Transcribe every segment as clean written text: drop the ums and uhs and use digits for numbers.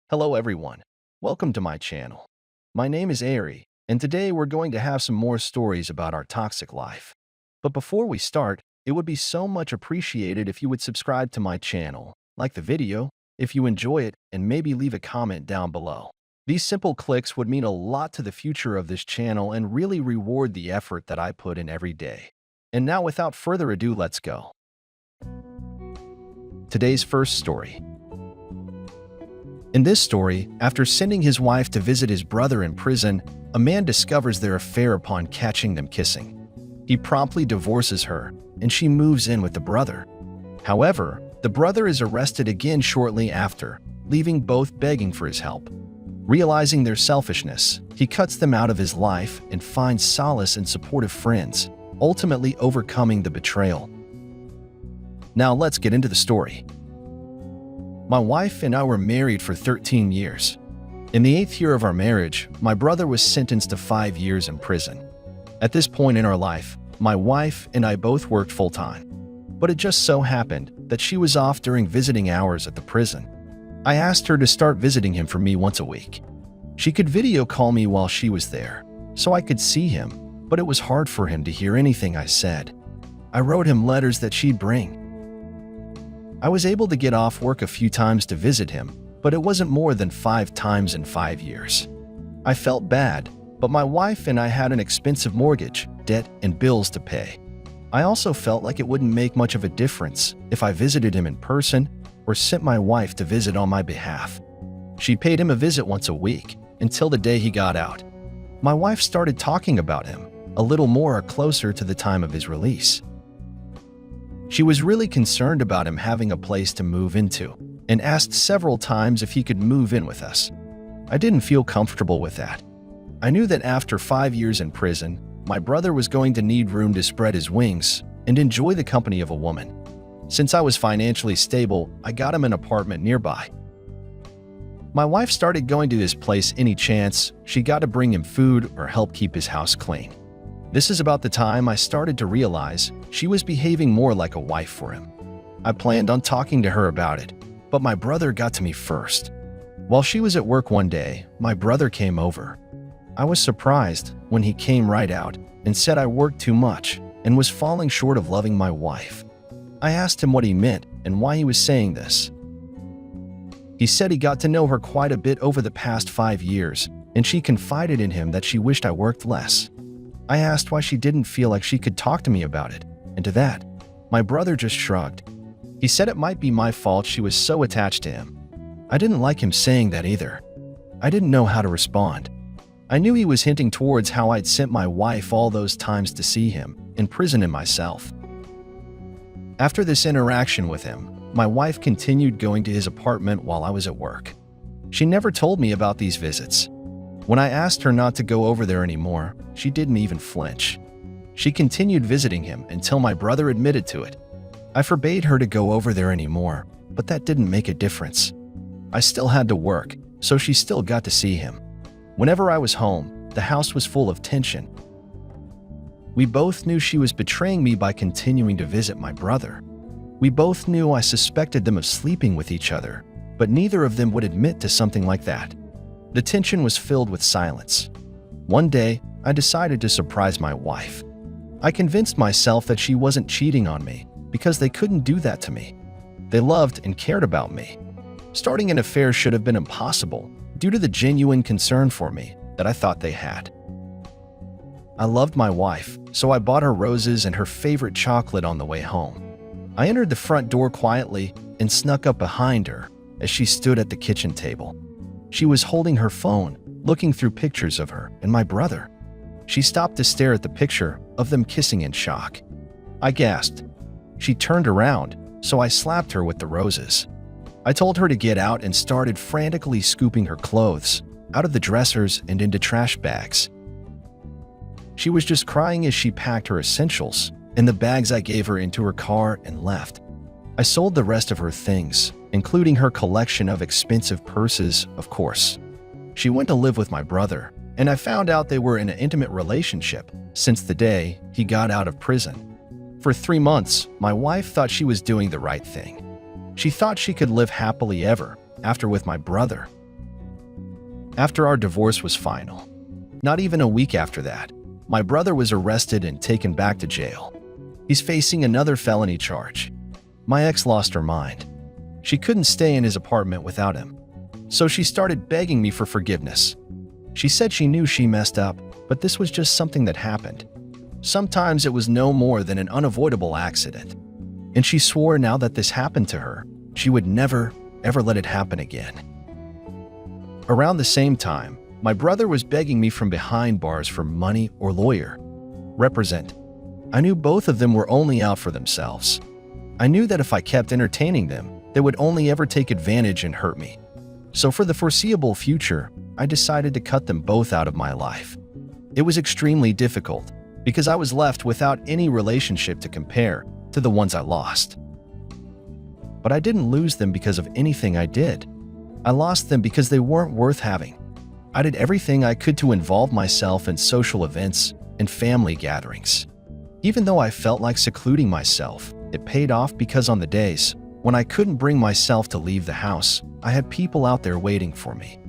Hello everyone, welcome to my channel. My name is Awry, and today we're going to have some more stories about our toxic life. But before we start, it would be so much appreciated if you would subscribe to my channel, like the video, if you enjoy it, and maybe leave a comment down below. These simple clicks would mean a lot to the future of this channel and really reward the effort that I put in every day. And now without further ado, let's go. Today's first story. In this story, after sending his wife to visit his brother in prison, a man discovers their affair upon catching them kissing. He promptly divorces her, and she moves in with the brother. However, the brother is arrested again shortly after, leaving both begging for his help. Realizing their selfishness, he cuts them out of his life and finds solace in supportive friends, ultimately overcoming the betrayal. Now let's get into the story. My wife and I were married for 13 years. In the 8th year of our marriage, my brother was sentenced to 5 years in prison. At this point in our life, my wife and I both worked full-time. But it just so happened that she was off during visiting hours at the prison. I asked her to start visiting him for me once a week. She could video call me while she was there, so I could see him, but it was hard for him to hear anything I said. I wrote him letters that she'd bring. I was able to get off work a few times to visit him, but it wasn't more than 5 times in 5 years. I felt bad, but my wife and I had an expensive mortgage, debt, and bills to pay. I also felt like it wouldn't make much of a difference if I visited him in person or sent my wife to visit on my behalf. She paid him a visit once a week until the day he got out. My wife started talking about him a little more closer to the time of his release. She was really concerned about him having a place to move into and asked several times if he could move in with us. I didn't feel comfortable with that. I knew that after 5 years in prison, my brother was going to need room to spread his wings and enjoy the company of a woman. Since I was financially stable, I got him an apartment nearby. My wife started going to his place any chance she got to bring him food or help keep his house clean. This is about the time I started to realize she was behaving more like a wife for him. I planned on talking to her about it, but my brother got to me first. While she was at work one day, my brother came over. I was surprised when he came right out and said I worked too much and was falling short of loving my wife. I asked him what he meant and why he was saying this. He said he got to know her quite a bit over the past 5 years, and she confided in him that she wished I worked less. I asked why she didn't feel like she could talk to me about it, and to that, my brother just shrugged. He said it might be my fault she was so attached to him. I didn't like him saying that either. I didn't know how to respond. I knew he was hinting towards how I'd sent my wife all those times to see him, in prison and myself. After this interaction with him, my wife continued going to his apartment while I was at work. She never told me about these visits. When I asked her not to go over there anymore, she didn't even flinch. She continued visiting him until my brother admitted to it. I forbade her to go over there anymore, but that didn't make a difference. I still had to work, so she still got to see him. Whenever I was home, the house was full of tension. We both knew she was betraying me by continuing to visit my brother. We both knew I suspected them of sleeping with each other, but neither of them would admit to something like that. The tension was filled with silence. One day, I decided to surprise my wife. I convinced myself that she wasn't cheating on me because they couldn't do that to me. They loved and cared about me. Starting an affair should have been impossible due to the genuine concern for me that I thought they had. I loved my wife, so I bought her roses and her favorite chocolate on the way home. I entered the front door quietly and snuck up behind her as she stood at the kitchen table. She was holding her phone, looking through pictures of her and my brother. She stopped to stare at the picture of them kissing in shock. I gasped. She turned around, so I slapped her with the roses. I told her to get out and started frantically scooping her clothes out of the dressers and into trash bags. She was just crying as she packed her essentials and the bags I gave her into her car and left. I sold the rest of her things, including her collection of expensive purses, of course. She went to live with my brother, and I found out they were in an intimate relationship since the day he got out of prison. For 3 months, my wife thought she was doing the right thing. She thought she could live happily ever after with my brother, After our divorce was final, not even a week after that, my brother was arrested and taken back to jail. He's facing another felony charge. My ex lost her mind. She couldn't stay in his apartment without him, so she started begging me for forgiveness. She said she knew she messed up, but this was just something that happened. Sometimes it was no more than an unavoidable accident. And she swore now that this happened to her, she would never, ever let it happen again. Around the same time, my brother was begging me from behind bars for money or lawyer. Represent. I knew both of them were only out for themselves. I knew that if I kept entertaining them, they would only ever take advantage and hurt me. So for the foreseeable future, I decided to cut them both out of my life. It was extremely difficult because I was left without any relationship to compare to the ones I lost. But I didn't lose them because of anything I did. I lost them because they weren't worth having. I did everything I could to involve myself in social events and family gatherings. Even though I felt like secluding myself, it paid off because on the days when I couldn't bring myself to leave the house, I had people out there waiting for me.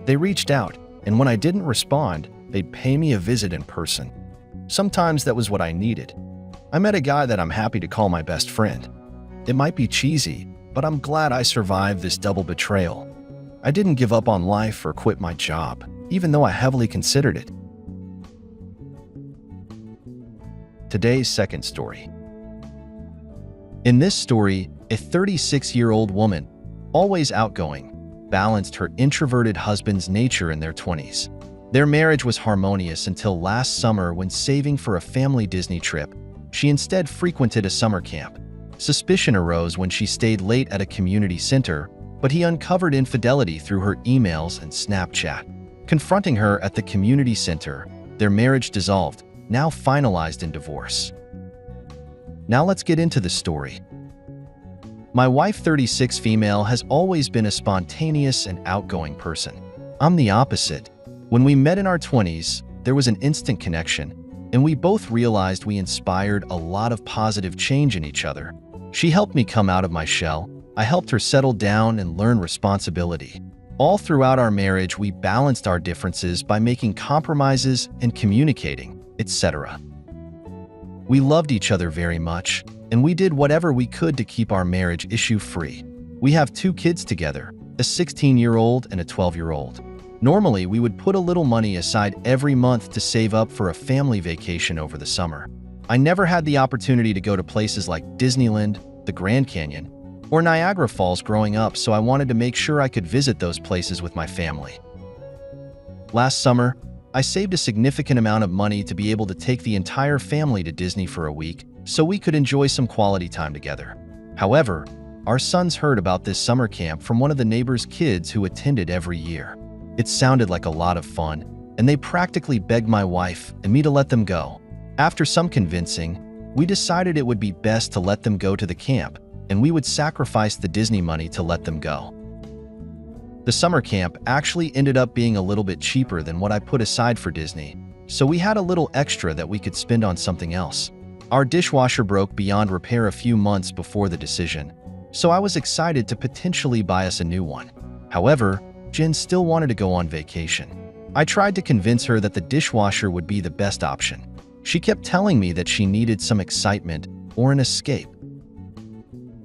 They reached out, and when I didn't respond, they'd pay me a visit in person. Sometimes that was what I needed. I met a guy that I'm happy to call my best friend. It might be cheesy, but I'm glad I survived this double betrayal. I didn't give up on life or quit my job, even though I heavily considered it. Today's second story. In this story, a 36-year-old woman, always outgoing, balanced her introverted husband's nature in their 20s. Their marriage was harmonious until last summer when, saving for a family Disney trip, she instead frequented a summer camp. Suspicion arose when she stayed late at a community center, but he uncovered infidelity through her emails and Snapchat. Confronting her at the community center, their marriage dissolved, now finalized in divorce. Now let's get into the story. My wife, 36 female, has always been a spontaneous and outgoing person. I'm the opposite. When we met in our 20s, there was an instant connection, and we both realized we inspired a lot of positive change in each other. She helped me come out of my shell. I helped her settle down and learn responsibility. All throughout our marriage, we balanced our differences by making compromises and communicating, etc. We loved each other very much, and we did whatever we could to keep our marriage issue-free. We have 2 kids together, a 16-year-old and a 12-year-old. Normally, we would put a little money aside every month to save up for a family vacation over the summer. I never had the opportunity to go to places like Disneyland, the Grand Canyon, or Niagara Falls growing up, so I wanted to make sure I could visit those places with my family. Last summer, I saved a significant amount of money to be able to take the entire family to Disney for a week so we could enjoy some quality time together. However, our sons heard about this summer camp from one of the neighbors' kids who attended every year. It sounded like a lot of fun, and they practically begged my wife and me to let them go. After some convincing, we decided it would be best to let them go to the camp, and we would sacrifice the Disney money to let them go. The summer camp actually ended up being a little bit cheaper than what I put aside for Disney, so we had a little extra that we could spend on something else. Our dishwasher broke beyond repair a few months before the decision, so I was excited to potentially buy us a new one. However, Jen still wanted to go on vacation. I tried to convince her that the dishwasher would be the best option. She kept telling me that she needed some excitement or an escape.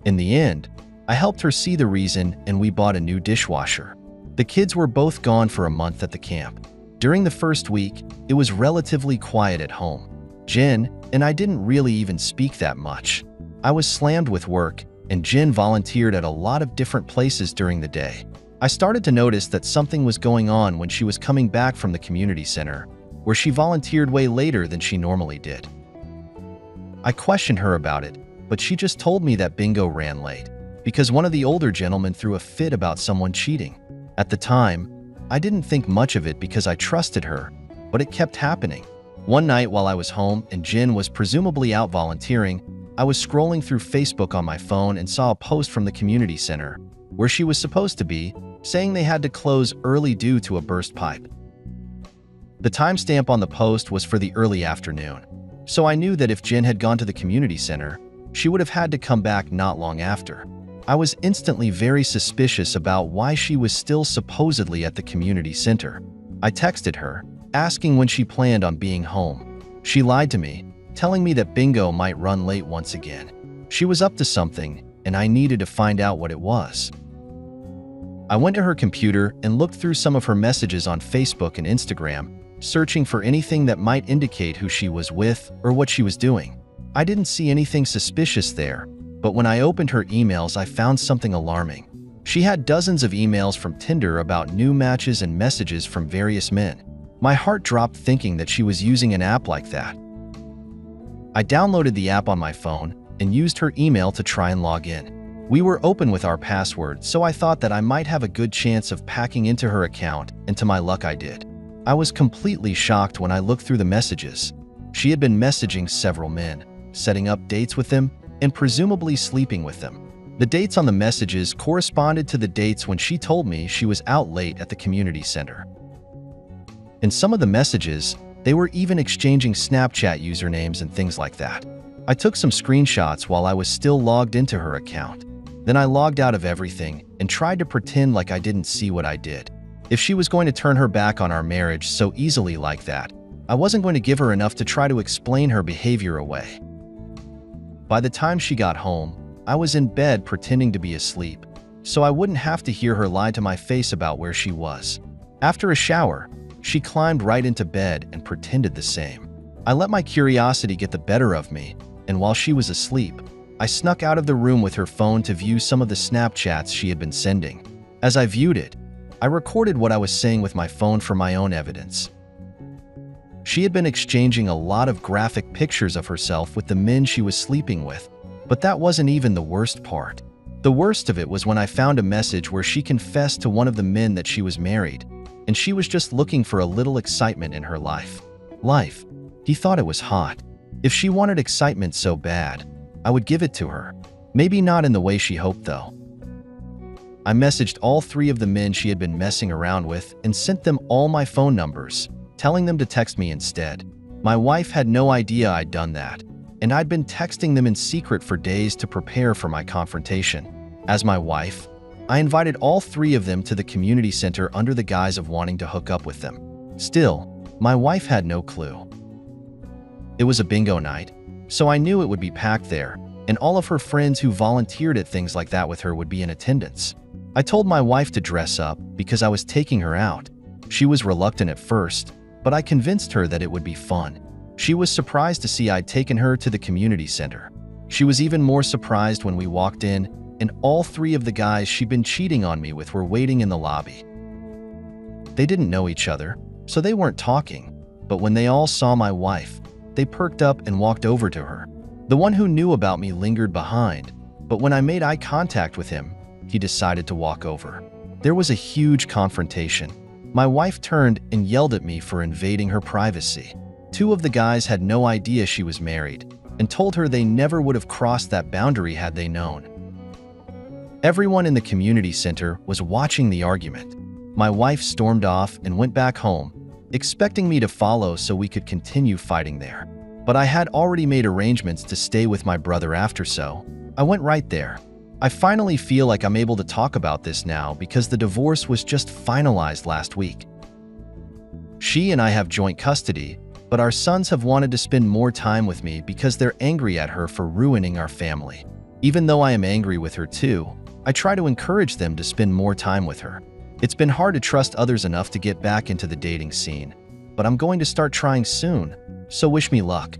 In the end, I helped her see the reason, and we bought a new dishwasher. The kids were both gone for a month at the camp. During the first week, it was relatively quiet at home. Jen and I didn't really even speak that much. I was slammed with work, and Jen volunteered at a lot of different places during the day. I started to notice that something was going on when she was coming back from the community center, where she volunteered way later than she normally did. I questioned her about it, but she just told me that bingo ran late because one of the older gentlemen threw a fit about someone cheating. At the time, I didn't think much of it because I trusted her, but it kept happening. One night while I was home and Jen was presumably out volunteering, I was scrolling through Facebook on my phone and saw a post from the community center, where she was supposed to be, saying they had to close early due to a burst pipe. The timestamp on the post was for the early afternoon, so I knew that if Jen had gone to the community center, she would have had to come back not long after. I was instantly very suspicious about why she was still supposedly at the community center. I texted her, asking when she planned on being home. She lied to me, telling me that bingo might run late once again. She was up to something, and I needed to find out what it was. I went to her computer and looked through some of her messages on Facebook and Instagram, searching for anything that might indicate who she was with or what she was doing. I didn't see anything suspicious there, but when I opened her emails, I found something alarming. She had dozens of emails from Tinder about new matches and messages from various men. My heart dropped thinking that she was using an app like that. I downloaded the app on my phone and used her email to try and log in. We were open with our password, so I thought that I might have a good chance of hacking into her account, and to my luck I did. I was completely shocked when I looked through the messages. She had been messaging several men, setting up dates with them, and presumably sleeping with them. The dates on the messages corresponded to the dates when she told me she was out late at the community center. In some of the messages, they were even exchanging Snapchat usernames and things like that. I took some screenshots while I was still logged into her account. Then I logged out of everything and tried to pretend like I didn't see what I did. If she was going to turn her back on our marriage so easily like that, I wasn't going to give her enough to try to explain her behavior away. By the time she got home, I was in bed pretending to be asleep, so I wouldn't have to hear her lie to my face about where she was. After a shower, she climbed right into bed and pretended the same. I let my curiosity get the better of me, and while she was asleep, I snuck out of the room with her phone to view some of the Snapchats she had been sending. As I viewed it, I recorded what I was saying with my phone for my own evidence. She had been exchanging a lot of graphic pictures of herself with the men she was sleeping with, but that wasn't even the worst part. The worst of it was when I found a message where she confessed to one of the men that she was married, and she was just looking for a little excitement in her life. He thought it was hot. If she wanted excitement so bad, I would give it to her. Maybe not in the way she hoped, though. I messaged all 3 of the men she had been messing around with and sent them all my phone numbers, telling them to text me instead. My wife had no idea I'd done that, and I'd been texting them in secret for days to prepare for my confrontation. As my wife, I invited all 3 of them to the community center under the guise of wanting to hook up with them. Still, my wife had no clue. It was a bingo night, so I knew it would be packed there, and all of her friends who volunteered at things like that with her would be in attendance. I told my wife to dress up because I was taking her out. She was reluctant at first, but I convinced her that it would be fun. She was surprised to see I'd taken her to the community center. She was even more surprised when we walked in, and all 3 of the guys she'd been cheating on me with were waiting in the lobby. They didn't know each other, so they weren't talking, but when they all saw my wife, they perked up and walked over to her. The one who knew about me lingered behind, but when I made eye contact with him, he decided to walk over. There was a huge confrontation. My wife turned and yelled at me for invading her privacy. 2 of the guys had no idea she was married and told her they never would have crossed that boundary had they known. Everyone in the community center was watching the argument. My wife stormed off and went back home, expecting me to follow so we could continue fighting there. But I had already made arrangements to stay with my brother after, so I went right there. I finally feel like I'm able to talk about this now because the divorce was just finalized last week. She and I have joint custody, but our sons have wanted to spend more time with me because they're angry at her for ruining our family. Even though I am angry with her too, I try to encourage them to spend more time with her. It's been hard to trust others enough to get back into the dating scene, but I'm going to start trying soon, so wish me luck.